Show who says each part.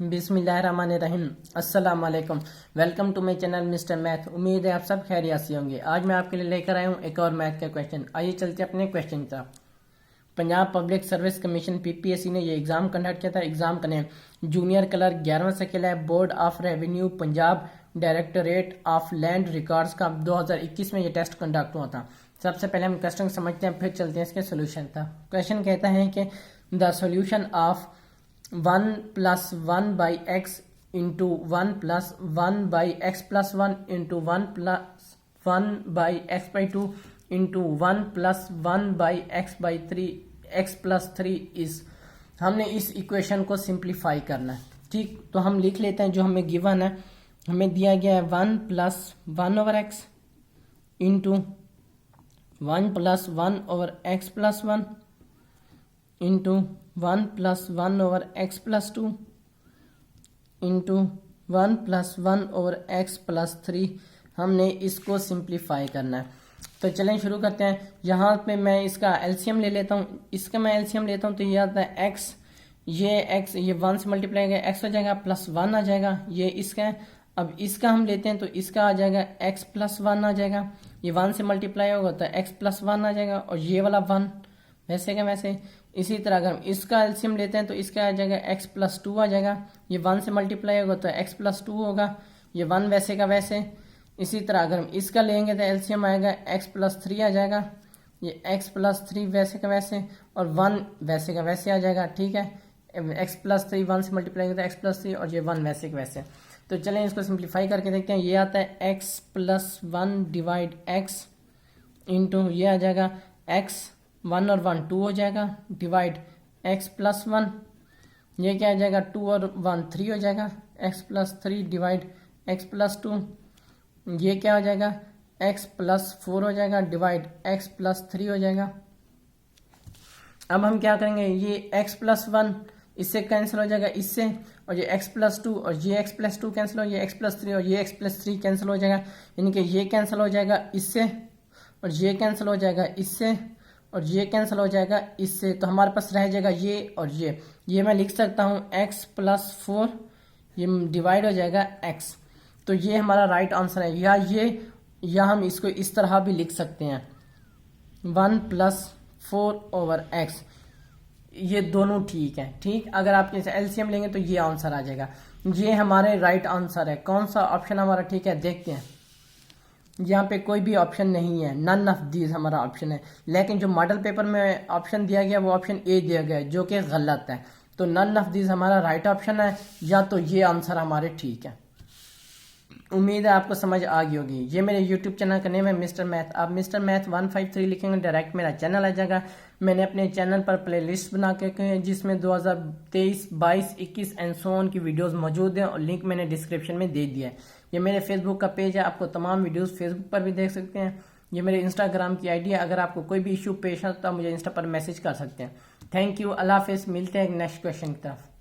Speaker 1: बिस्मिल्लाहिर्रहमानिर्रहीम। अस्सलाम वालेकुम। Welcome to my channel mister math. उम्मीद है आप सब खैरियत से होंगे। आज मैं आपके लिए लेकर आया हूँ एक और मैथ का क्वेश्चन। आइए चलते अपने क्वेश्चन की तरफ। Punjab public service commission PPSC ने ये एग्जाम कंडक्ट किया था। एग्जाम का नेम जूनियर क्लर्क 11वां सर्किल है। Board of revenue Punjab directorate of land records का 2021 में ये टेस्ट कंडक्ट हुआ था। सबसे पहले हम क्वेश्चन समझते हैं, फिर चलते हैं इसके सोल्यूशन था। क्वेश्चन कहता है कि the solution of 1 + 1 by x into 1 + 1 by x plus 1 into 1 + 1 by x by 2 into 1 + 1 by x by 3 x plus 3 is. हमने इस इक्वेशन को सिंप्लीफाई करना है। ठीक, तो हम लिख लेते हैं जो हमें गिवन है। हमें दिया गया है 1 + 1/x into 1 + 1/x plus 1 into 1 + 1/x plus 2 into 1 + 1/x plus 3। हमने इसको सिंप्लीफाई करना है। तो चलें शुरू करते हैं। यहाँ पे मैं इसका एलसीएम ले लेता हूँ। इसका मैं एलसीएम लेता हूँ तो ये आता है x, ये 1 से मल्टीप्लाई करेगा x हो जाएगा +1 आ जाएगा। ये इसका है। अब इसका हम लेते हैं तो इसका आ जाएगा x + 1 आ जाएगा। ये 1 से मल्टीप्लाई होगा तो x + 1 आ जाएगा और ये वाला 1 वैसे का वैसे। इसी तरह अगर हम इसका एलसीएम लेते हैं तो इसका आ जाएगा x + 2 आ जाएगा। ये 1 से मल्टीप्लाई होगा तो x + 2 होगा। ये 1 वैसे का वैसे। इसी तरह अगर हम इसका लेंगे तो एलसीएम आएगा x + 3 आ जाएगा। ये x + 3 वैसे का वैसे और 1 वैसे का वैसे आ जाएगा। ठीक है, x + 3 1 से मल्टीप्लाई होगा तो x + 3 और ये 1 वैसे का वैसे। तो चलें इसको सिंप्लीफाई करके देखते हैं। ये आता है x + 1 डिवाइड x इंटू ये आ जाएगा x 1 और 1 2 हो जाएगा डिवाइड x + 1। ये क्या आ जाएगा 2 और 1 3 हो जाएगा x + 3 डिवाइड x + 2। ये क्या हो जाएगा x + 4 हो जाएगा डिवाइड x + 3 हो जाएगा। अब हम क्या करेंगे, ये x + 1 इससे कैंसिल हो जाएगा इससे, और ये x + 2 और ये x + 2 कैंसिल हो, ये x + 3 और ये x + 3 कैंसिल हो जाएगा। यानी कि ये कैंसिल हो जाएगा इससे और ये कैंसिल हो जाएगा इससे और ये कैंसिल हो जाएगा इससे। तो हमारे पास रह जाएगा ये और ये मैं लिख सकता हूँ x + 4 ये डिवाइड हो जाएगा x। तो ये हमारा राइट आंसर है। या हम इसको इस तरह भी लिख सकते हैं 1 + 4/x। ये दोनों ठीक है। ठीक, अगर आप एलसीएम लेंगे तो ये आंसर आ जाएगा। ये हमारे राइट आंसर है। कौन सा ऑप्शन हमारा ठीक है देखते हैं। यहाँ पे कोई भी ऑप्शन नहीं है, नन ऑफ दीज हमारा ऑप्शन है। लेकिन जो मॉडल पेपर में ऑप्शन दिया गया वो ऑप्शन ए दिया गया है जो कि गलत है। तो नन ऑफ दीज हमारा राइट ऑप्शन है, या तो ये आंसर हमारे ठीक है। उम्मीद है आपको समझ आ गई होगी। ये मेरे यूट्यूब चैनल का नेम है मिस्टर मैथ। आप मिस्टर मैथ 153 लिखेंगे डायरेक्ट मेरा चैनल आ जाएगा। मैंने अपने चैनल पर प्ले लिस्ट बना के जिसमें 2023, 22, 21 एंड सो ऑन की वीडियोस मौजूद हैं और लिंक मैंने डिस्क्रिप्शन में दे दिया है। ये मेरे फेसबुक का पेज है, आपको तमाम वीडियोस फेसबुक पर भी देख सकते हैं। ये मेरे इंस्टाग्राम की आईडी है। अगर आपको कोई भी इशू पेश है तो आप मुझे इंस्टा पर मैसेज कर सकते हैं। थैंक यू, अल्लाह हाफिज़। मिलते हैं नेक्स्ट क्वेश्चन की तरफ।